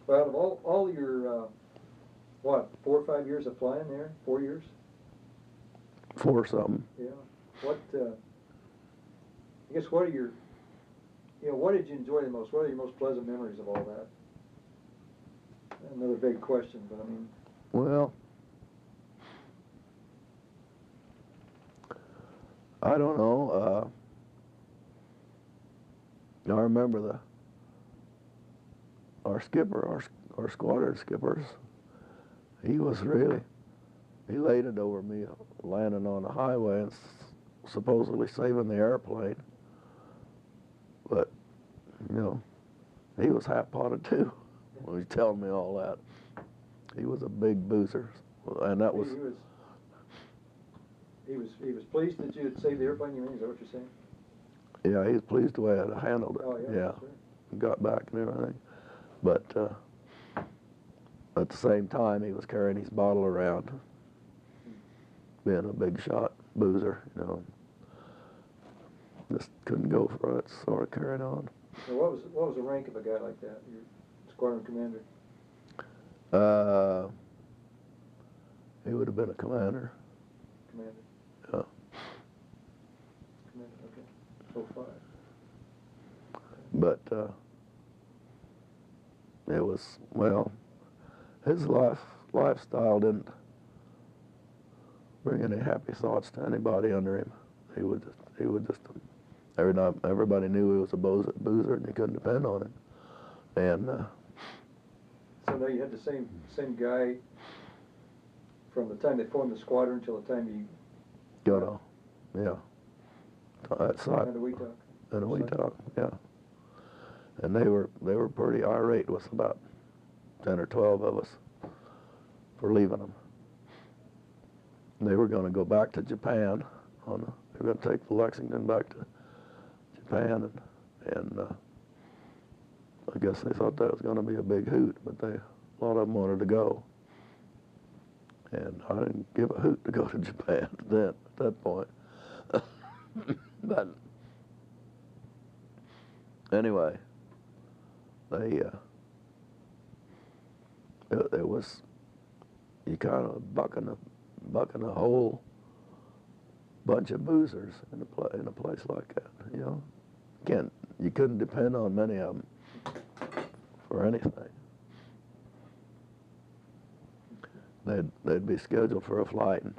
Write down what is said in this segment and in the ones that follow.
Well, out of all your, what, 4 or 5 years of flying there? 4 years? 4 something. Yeah. What, I guess what are your, what did you enjoy the most? What are your most pleasant memories of all that? Another big question, but I mean. Well, I don't know. I remember our skipper, our squadron skippers. He laid it over me landing on the highway and supposedly saving the airplane. But, he was half-potted too when he was telling me all that. He was a big boozer, and that was. He was pleased that you had saved the airplane. You mean, is that what you're saying? Yeah, he was pleased the way I handled it. Oh yeah. Yeah, Sure. Got back and everything, but at the same time he was carrying his bottle around, being a big shot boozer, Just couldn't go for it, sort of carried on. So what was the rank of a guy like that? Your squadron commander? He would have been a commander. Commander. Yeah. Commander. Okay. So 5. But it was, well, his lifestyle didn't bring any happy thoughts to anybody under him. He would just every time everybody knew he was a boozer and you couldn't depend on him. And so now you had the same guy from the time they formed the squadron until the time you got on, yeah. That side. And the Weetalk. And the Weetalk, yeah. And they were pretty irate with about 10 or 12 of us for leaving them. They were going to go back to Japan. They were going to take the Lexington back to Japan, and I guess they thought that was going to be a big hoot, but a lot of them wanted to go. And I didn't give a hoot to go to Japan at that point. But anyway, it was, you kind of bucking a whole bunch of boozers in a place like that. You couldn't depend on many of them for anything. They'd be scheduled for a flight, and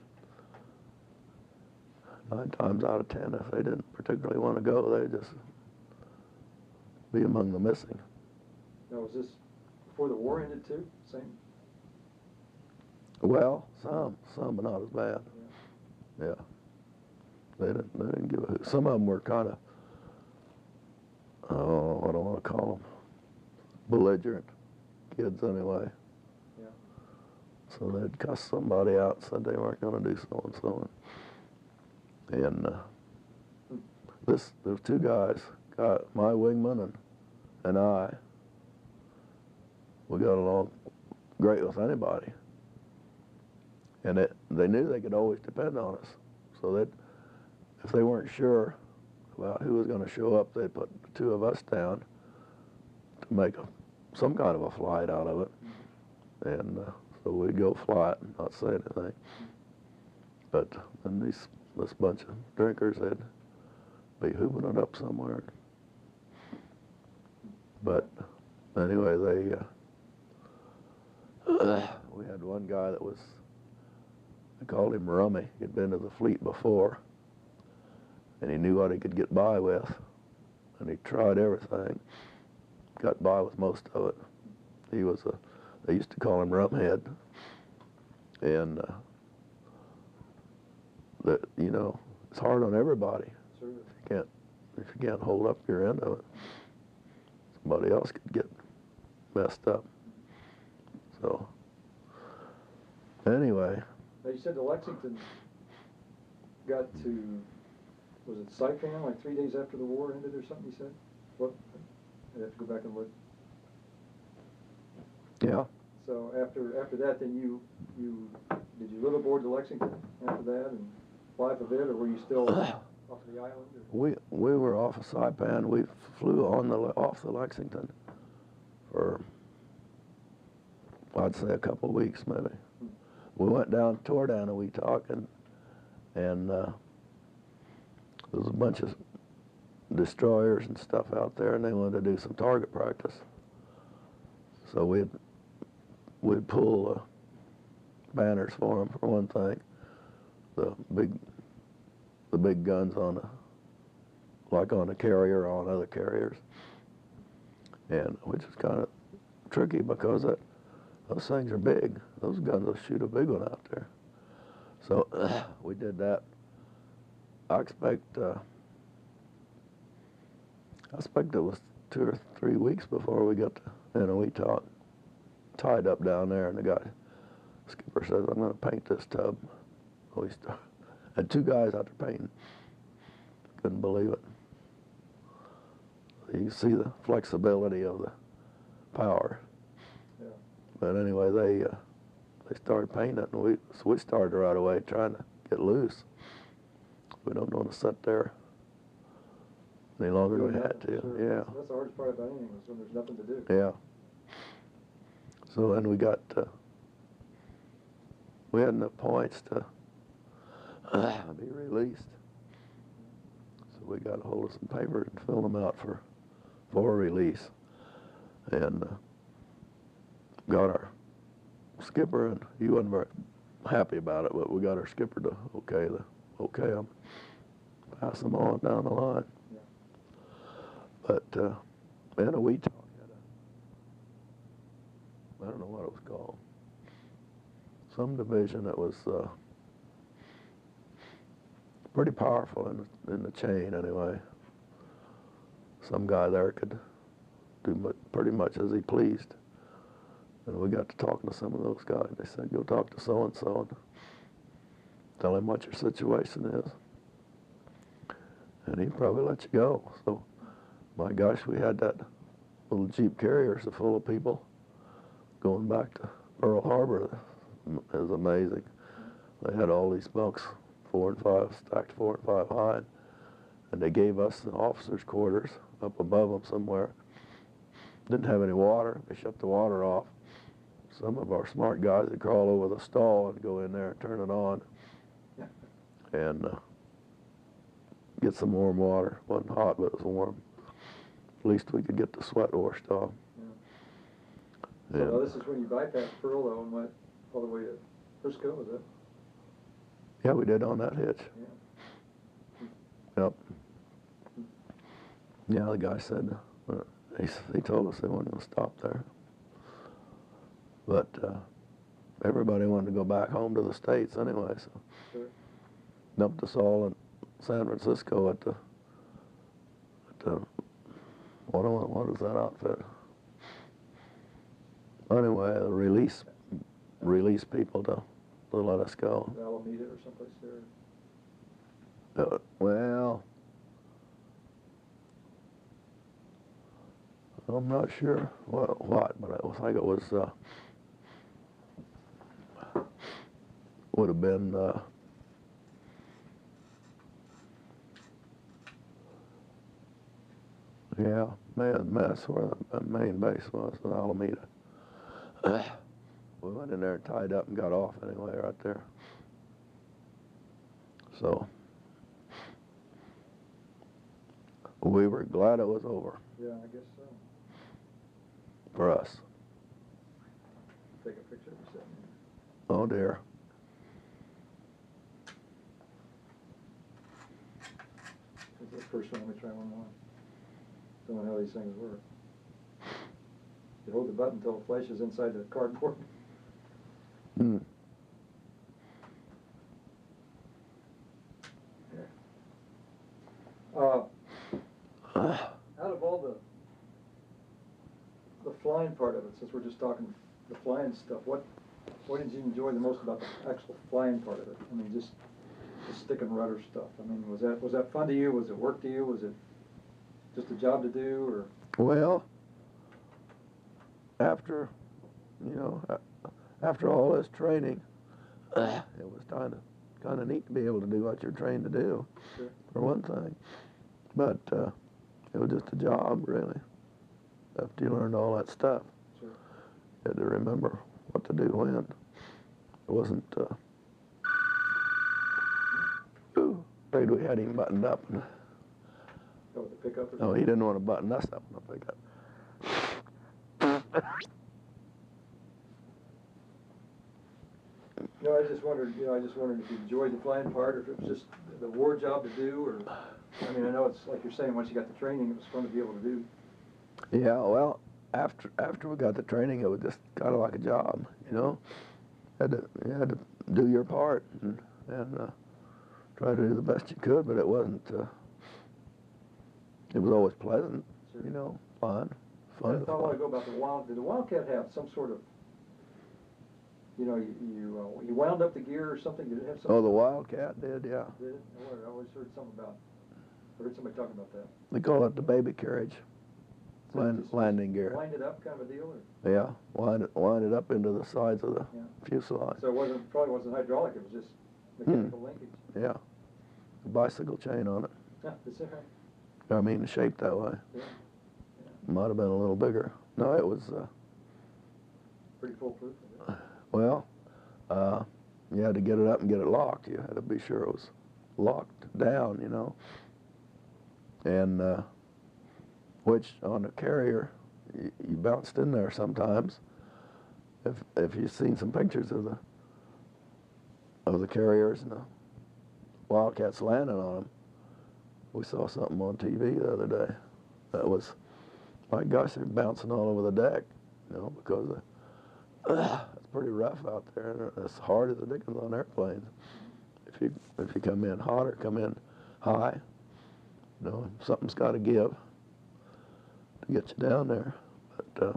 9 times out of 10, if they didn't particularly want to go, they'd just be among the missing. Now, was this before the war ended too? Same. Well, some, but not as bad. Yeah. They didn't give a hoot. Some of them were kind of, I don't want to call them, belligerent kids anyway. Yeah. So they'd cuss somebody out and said they weren't going to do so and so. And there's 2 guys, my wingman and I. We got along great with anybody. And they knew they could always depend on us. So that if they weren't sure about who was going to show up, they'd put the 2 of us down to make some kind of a flight out of it. And so we'd go fly it and not say anything. But then this bunch of drinkers, they'd be hooping it up somewhere. But anyway, we had one guy that they called him Rummy. He'd been to the fleet before, and he knew what he could get by with, and he tried everything, got by with most of it. They used to call him Rumhead, and it's hard on everybody. Sure. If you can't hold up your end of it, somebody else could get messed up. So anyway. Now you said the Lexington got to, was it Saipan, like 3 days after the war ended or something, you said? What? I'd have to go back and look. Yeah. So after that, then did you live aboard the Lexington after that and fly for a bit, or were you still off of the island? Or? We were off of Saipan. We flew off the Lexington for I'd say a couple of weeks maybe. We went down, tore down a Weetalk, and there was a bunch of destroyers and stuff out there, and they wanted to do some target practice. So we'd pull banners for them, for one thing. The big guns like on the carrier or on other carriers, and which is kind of tricky because those things are big. Those guns will shoot a big one out there. So we did that. I expect it was 2 or 3 weeks before we got to Weetalk, tied up down there, and the skipper says, "I'm going to paint this tub." We had 2 guys out there painting. Couldn't believe it. You see the flexibility of the power. Yeah. But anyway, they started painting it, and we started right away trying to get loose. We don't want to sit there any longer than we had to. Sure. Yeah. That's the hardest part about anything, is when there's nothing to do. Yeah. So then we had enough points to be released. So we got a hold of some paper and filled them out for release, and got our skipper, and he wasn't very happy about it, but we got our skipper to okay them, pass them on down the line. Yeah. But then a Weetalk had I don't know what it was called, some division that was pretty powerful in the chain anyway. Some guy there could do pretty much as he pleased. And we got to talking to some of those guys. They said, "Go talk to so-and-so and tell him what your situation is, and he'd probably let you go." So, my gosh, we had that little Jeep carrier so full of people going back to Pearl Harbor. It was amazing. They had all these bunks, 4 and 5, stacked 4 and 5 high, and they gave us the officers' quarters up above them somewhere. Didn't have any water. They shut the water off. Some of our smart guys would crawl over the stall and go in there and turn it on and get some warm water. It wasn't hot, but it was warm. At least we could get the sweat washed off. Yeah. So, well, this is when you bypassed Pearl, though, and went all the way to Frisco, was it? Yeah, we did on that hitch. Yeah. Yep. Yeah, the guy said, he told us they weren't going to stop there. But everybody wanted to go back home to the States anyway, so Sure. dumped us all in San Francisco at the what is that outfit? Anyway, release people to let us go. Alameda or someplace there. Well, I'm not sure what, but I think it was would have been yeah, that's where the main base was in Alameda. We went in there and tied up and got off anyway right there. So we were glad it was over. Yeah, I guess so. For us. Take a picture of yourself. Oh dear. This is the first one. Let me try one more. Don't know how these things work. You hold the button until it flashes inside the cardboard. Hmm. Out of all the flying part of it, since we're just talking the flying stuff, what did you enjoy the most about the actual flying part of it? I mean, just the stick and rudder stuff. I mean, was that fun to you? Was it work to you? Was it just a job to do, or? Well, after all this training, it was kind of neat to be able to do what you're trained to do, Sure. for one thing. But it was just a job, really. After you learned all that stuff, Sure. you had to remember what to do when. It wasn't, ooh, afraid we had him buttoned up. And, Oh, the pickup or oh, he didn't want to button us up in the pickup. No, I just wondered if you enjoyed the flying part, or if it was just the war job to do, or, I mean, I know it's like you're saying, once you got the training, it was fun to be able to do. Yeah, well, after we got the training, it was just kind of like a job, you know. You had to do your part and try to do the best you could, but it wasn't. It was always pleasant, Sure. you know, fun I to thought a while fly. ago about the Did the Wildcat have some sort of, you wound up the gear or something? Did it have something? Oh, the Wildcat did, yeah. Did it? I always heard something about. I heard somebody talking about that. They call it the baby carriage. So just Landing gear. Wind it up, kind of a deal, or? Yeah, wind it up into the sides of the fuselage. So it probably wasn't hydraulic. It was just mechanical linkage. Yeah, a bicycle chain on it. Yeah, is that right? I mean, shaped that way. Yeah. Might have been a little bigger. No, it was. Pretty foolproof. Well, you had to get it up and get it locked. You had to be sure it was locked down, you know. And which on a carrier, you bounced in there sometimes. If you've seen some pictures of the carriers and the Wildcats landing on them, we saw something on TV the other day. That was, my gosh, they're bouncing all over the deck, you know, because it's pretty rough out there, and it's hard as the dickens on airplanes. If you come in hot or come in high, you know, something's got to give to get you down there. But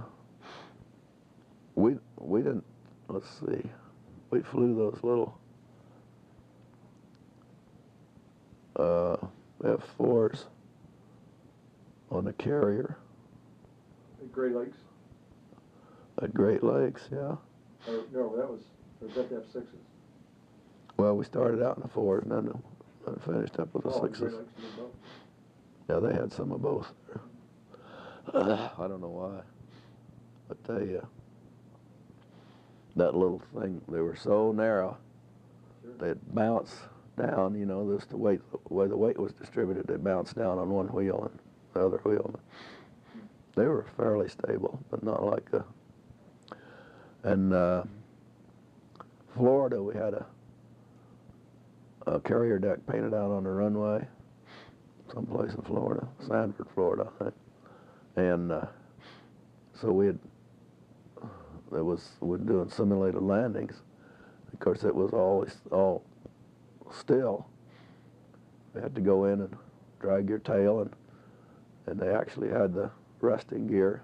we didn't. Let's see, we flew those little F4s on the carrier At Great Lakes? at Great Lakes, yeah. Or, no, that was the F6s. Well, we started out in the 4s and then finished up with the Great 6s. Lakes did both. Yeah, they had some of both there. I don't know why, but that little thing, they were so narrow, Sure. they'd bounce down, you know, the way the weight was distributed, they bounced down on one wheel and the other wheel. They were fairly stable, but not like and Florida, we had a carrier deck painted out on the runway, someplace in Florida, Sanford, Florida, I think. And so we're doing simulated landings. Of course, it was always all still. We had to go in and drag your tail, and they actually had the resting gear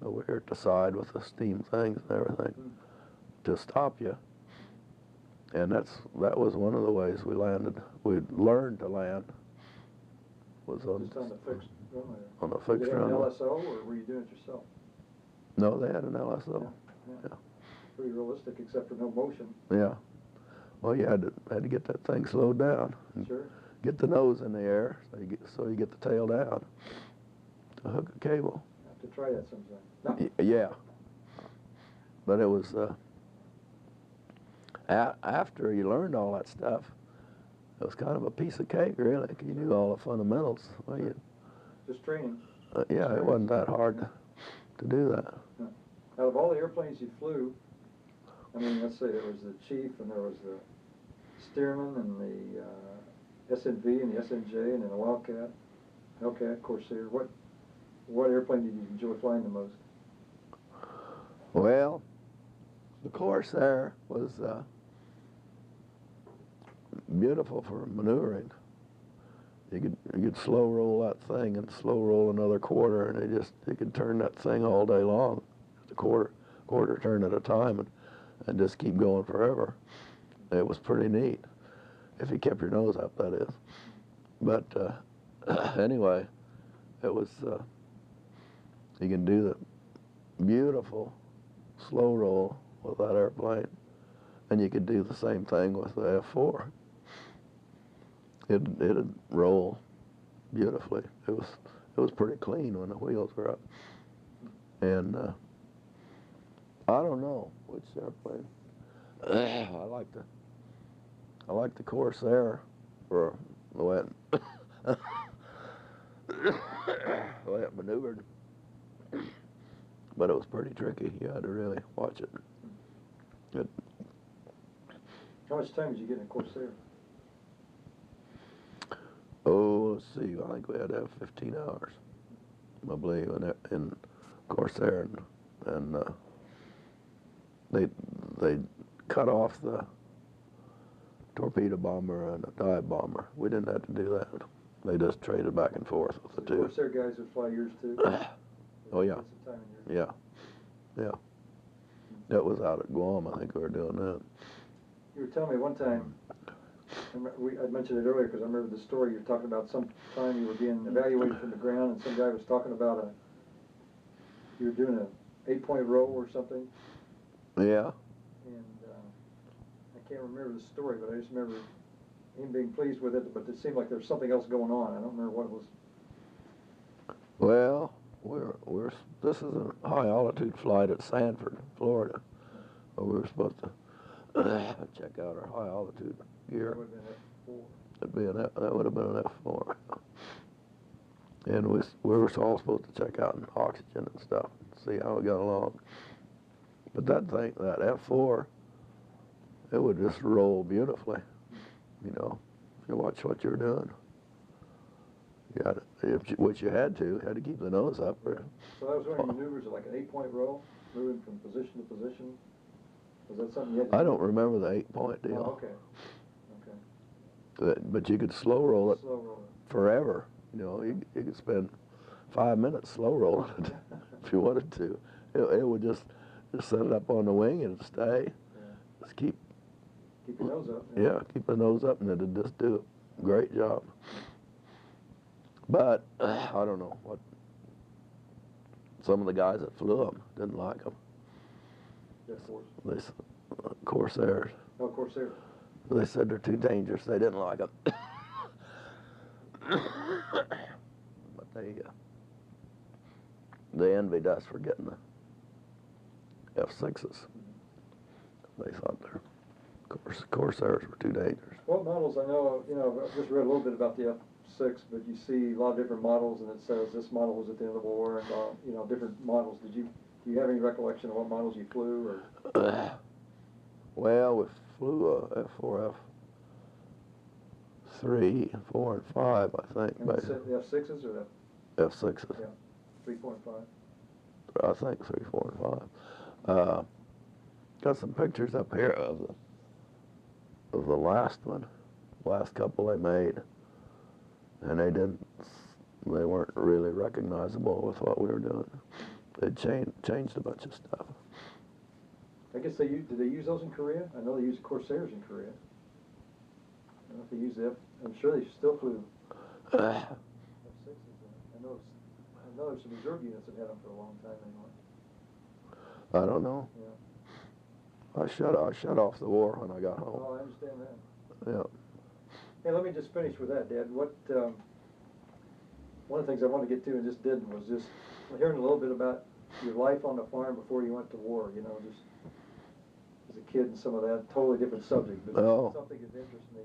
over here at the side with the steam things and everything to stop you. And that was one of the ways we landed. We learned to land was on Just on the fixed runway. on the fixed Did they have an runway. LSO, or were you doing it yourself? No, they had an LSO. Yeah. Pretty realistic, except for no motion. Yeah. Well, you had to get that thing slowed down. And Sure. get the nose in the air so you get the tail down to hook a cable. Have to try that sometime. No. Yeah. But it was after you learned all that stuff, it was kind of a piece of cake, really. You knew all the fundamentals. Well, Just training. yeah, it wasn't that hard to do that. Out of all the airplanes you flew, I mean, let's say there was the Chief, and there was the Stearman, and the SNV, and the SNJ, and then the Wildcat, Hellcat, Corsair. What airplane did you enjoy flying the most? Well, the Corsair was beautiful for maneuvering. You could slow roll that thing and slow roll another quarter, and you could turn that thing all day long, just a quarter turn at a time, and just keep going forever. It was pretty neat, if you kept your nose up, that is. But anyway, it was. You can do the beautiful slow roll with that airplane, and you could do the same thing with the F4. It'd roll beautifully. It was pretty clean when the wheels were up, and I don't know which airplane. I like the Corsair for the way the way it maneuvered. But it was pretty tricky. You had to really watch it. How much time did you get in a Corsair? Oh, let's see. I think we had to have 15 hours, I believe, in Corsair, and they cut off the torpedo bomber and the dive bomber. We didn't have to do that. They just traded back and forth with So the two. Corsair guys would fly yours too? Oh yeah. Get some time in yours. Yeah. That was out at Guam. I think we were doing that. You were telling me one time, I mentioned it earlier because I remember the story. You were talking about some time you were being evaluated from the ground, and some guy was talking about you were doing a 8-point roll or something. Yeah. And I can't remember the story, but I just remember him being pleased with it. But it seemed like there was something else going on. I don't remember what it was. Well, this is a high altitude flight at Sanford, Florida. Where we were supposed to check out our high altitude gear. That would have been F4. That would have been an F4. And we were all supposed to check out oxygen and stuff, see how we got along. But that F4, it would just roll beautifully. You know, if you watch what you're doing. You had which you had to keep the nose up. So that was one of your maneuvers, like an 8-point roll, moving from position to position. Was that something you had to do? I don't remember the 8-point deal. Oh, okay. Okay. But you could slow roll it Slow roll it. forever. You know, you could spend 5 minutes slow rolling it if you wanted to. It would just set it up on the wing and stay. Yeah. Just keep your nose up. Yeah, keep the nose up, and it'd just do a great job. But I don't know what some of the guys that flew them didn't like them. F4s. Corsairs. Oh, Corsair. They said they're too dangerous. They didn't like them. But they envied us for getting the F6s. They thought their Corsairs were too dangerous. What models? I know, I've just read a little bit about the F6, but you see a lot of different models, and it says this model was at the end of the war, and different models. Do you have any recollection of what models you flew? Or? Well, we flew a F4, F3, 4, and 5, I think. And the F6s or the F6s? Yeah, 3, 4, and 5. I think 3, 4, and 5. Got some pictures up here of the last one, last couple they made, and they weren't really recognizable with what we were doing. They changed a bunch of stuff. I guess did they use those in Korea? I know they used Corsairs in Korea. I don't know if they used I'm sure they still flew F6s. I know there's some reserve units that had them for a long time anyway. I don't know. Yeah. I shut off the war when I got home. Oh, I understand that. Yeah. Hey, let me just finish with that, Dad. One of the things I wanted to get to and just didn't was just hearing a little bit about your life on the farm before you went to war. Just as a kid and some of that. Totally different subject, but something that interests me.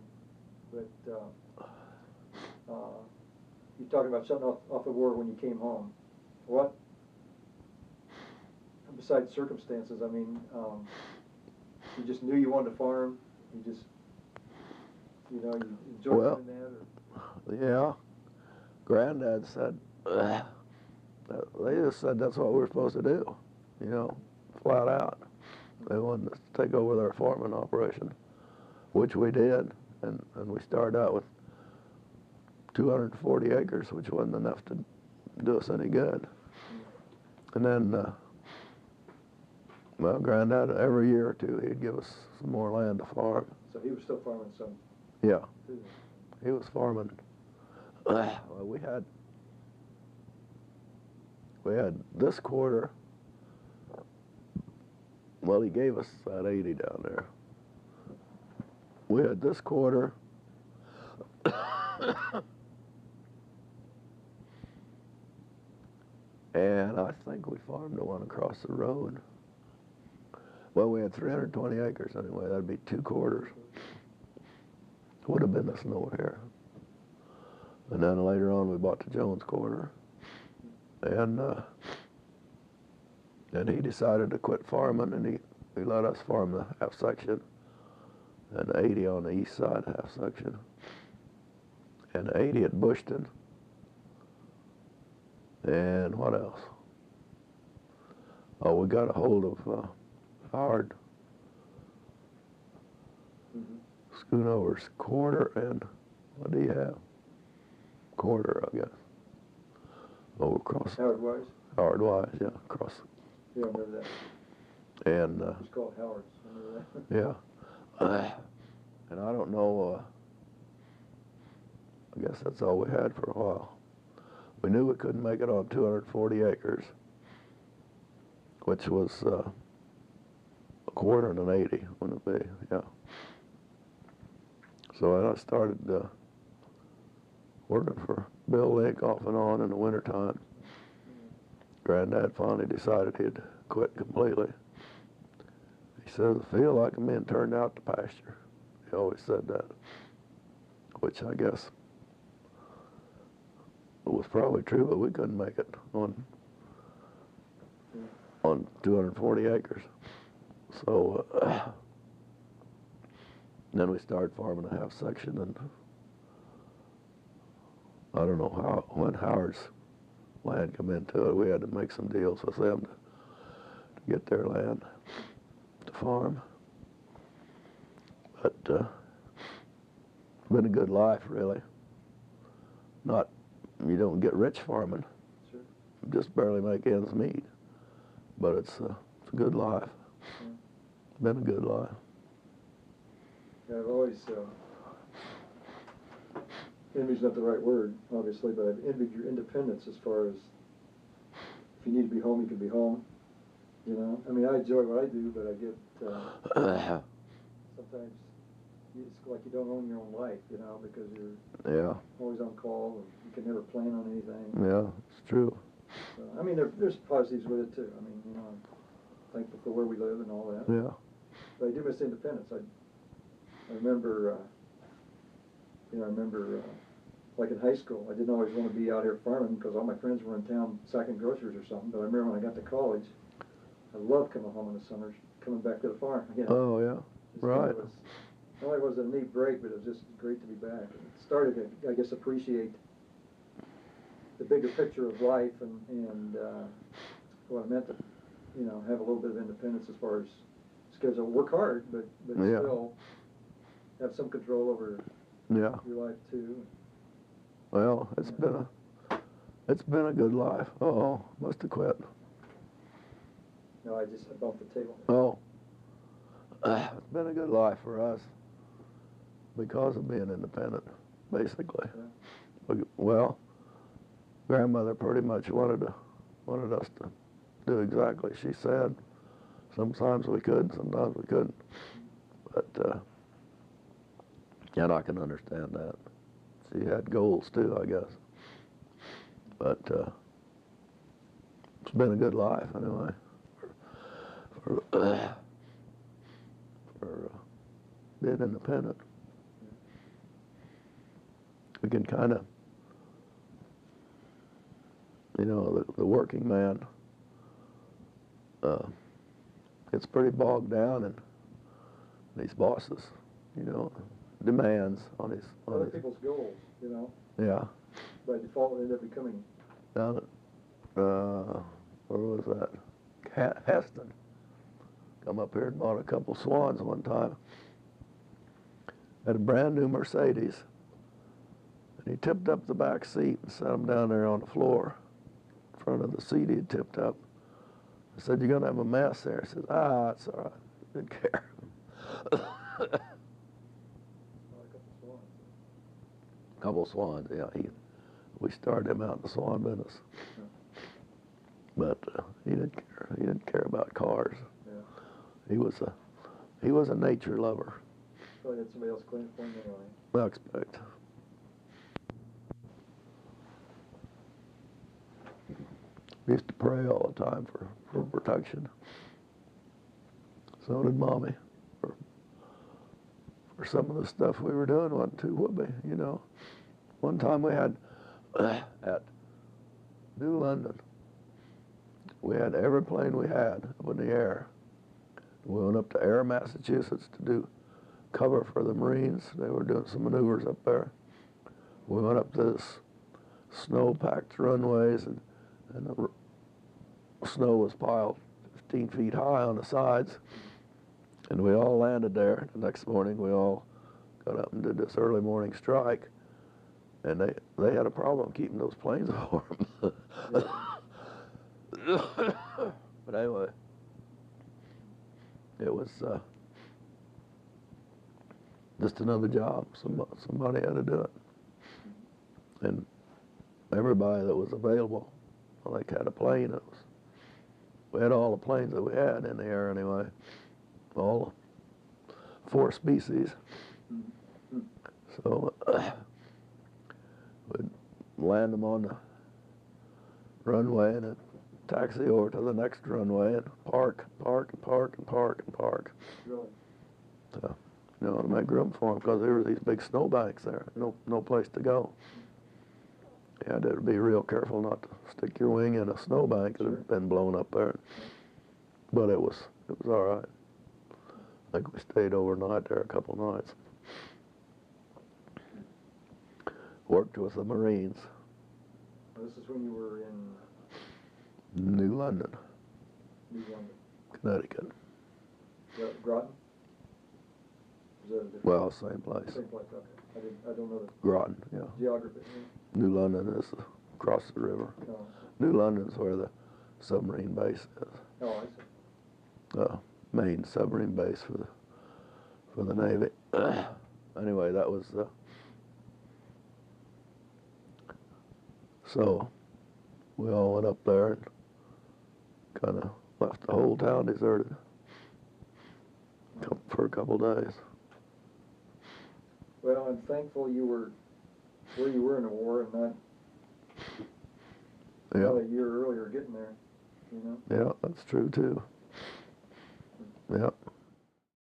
But you're talking about shutting off the war when you came home. What, besides circumstances, I mean, you just knew you wanted to farm? You just, you enjoyed doing that? Or? Yeah. Granddad said, they just said that's what we were supposed to do, flat out. They wanted us to take over their farming operation, which we did, and we started out with 240 acres, which wasn't enough to do us any good. And then, Granddad, every year or two, he'd give us some more land to farm. So he was still farming some? Yeah. Too. He was farming. We had this quarter. Well, he gave us that 80 down there. We had this quarter. And I think we farmed the one across the road. Well, we had 320 acres anyway. That'd be 2/4. Would have been the snow here. And then later on, we bought the Jones quarter. And then he decided to quit farming, and he let us farm the half section, and 80 on the east side half section, and 80 at Bushton. And what else? Oh, we got a hold of Howard Schoonover's quarter, and what do you have? Quarter, I guess. Over across. Howard Wise? Howard Wise, yeah, across. Yeah, I remember that. And It was called Howard's, remember that? yeah. And I don't know, I guess that's all we had for a while. We knew we couldn't make it on 240 acres, which was a quarter and an 80, wouldn't it be? Yeah. So I started working for Bill Link off and on in the wintertime. Granddad finally decided he'd quit completely. He says, I feel like I'm being turned out to pasture. He always said that, which I guess was probably true, but we couldn't make it on 240 acres. So then we started farming a half section, and I don't know when Howard's land come into it, we had to make some deals with them to get their land to farm. But it's been a good life, really. Not, you don't get rich farming. Sure. Just barely make ends meet. But it's a good life. Yeah. Been a good life. Yeah, I've always, envy's not the right word, obviously, but I've envied your independence as far as if you need to be home, you can be home. You know, I mean, I enjoy what I do, but I get sometimes it's like you don't own your own life, you know, because you're always on call and you can never plan on anything. Yeah, it's true. So, I mean, there's positives with it too. I mean, you know, I'm thankful for where we live and all that. Yeah. But I do miss independence. I remember, like in high school, I didn't always want to be out here farming because all my friends were in town sacking groceries or something. But I remember when I got to college, I loved coming home in the summers, coming back to the farm. You know? Oh, yeah. Right. Not only was it a neat break, but it was just great to be back. And it started to, I guess, appreciate the bigger picture of life and what it meant to, you know, have a little bit of independence as far as schedule. Work hard, but still have some control over your life too. Well, it's been a good life. Uh-oh, must have quit. No, I bumped the table. Oh, it's been a good life for us because of being independent, basically. Yeah. Well, grandmother pretty much wanted us to do exactly she said. Sometimes we could, sometimes we couldn't. But and I can understand that. She had goals too, I guess. But it's been a good life anyway. For being independent. We can kind of, you know, the working man gets pretty bogged down in these bosses, you know, demands on his other people's goals, you know. Yeah. By default, they end up becoming. Down at where was that? Heston. Come up here and bought a couple Swans one time. Had a brand new Mercedes. And he tipped up the back seat and set them down there on the floor in front of the seat he had tipped up. I said, you're going to have a mess there. He said, it's all right. Didn't care. Couple Swans, yeah. We started him out in the Swan business. But he didn't care. He didn't care about cars. Yeah. He was a nature lover. Probably had somebody else clean it for him anyway. I expect. We used to pray all the time for protection. So did Mommy. For some of the stuff we were doing wasn't too whoopee, you know. One time we had at New London, we had every plane we had up in the air. We went up to Air, Massachusetts to do cover for the Marines. They were doing some maneuvers up there. We went up this snow-packed runways, and the snow was piled 15 feet high on the sides. And we all landed there. The next morning, we all got up and did this early morning strike. And they had a problem keeping those planes warm. But anyway, it was just another job. Somebody had to do it. And everybody that was available, like, had a plane. We had all the planes that we had in the air anyway. All 4 species. So we'd land them on the runway and then taxi over to the next runway and park. Really? So, you know, to make room for them, because there were these big snowbanks there. No place to go. You had to be real careful not to stick your wing in a snowbank that had been blown up there. But it was all right. I think we stayed overnight there a couple nights. Worked with the Marines. This is when you were in New London, New London. Connecticut. Groton? Is that a different? Well, same place. Same place, okay. I don't know the Groton, yeah. geography. New London is across the river. No. New London's where the submarine base is. Oh, I see. Main submarine base for the Navy. Anyway, that was so we all went up there and kind of left the whole town deserted for a couple days. Well, I'm thankful you were where you were in the war and not a year earlier getting there, you know? Yeah, that's true too. Yeah.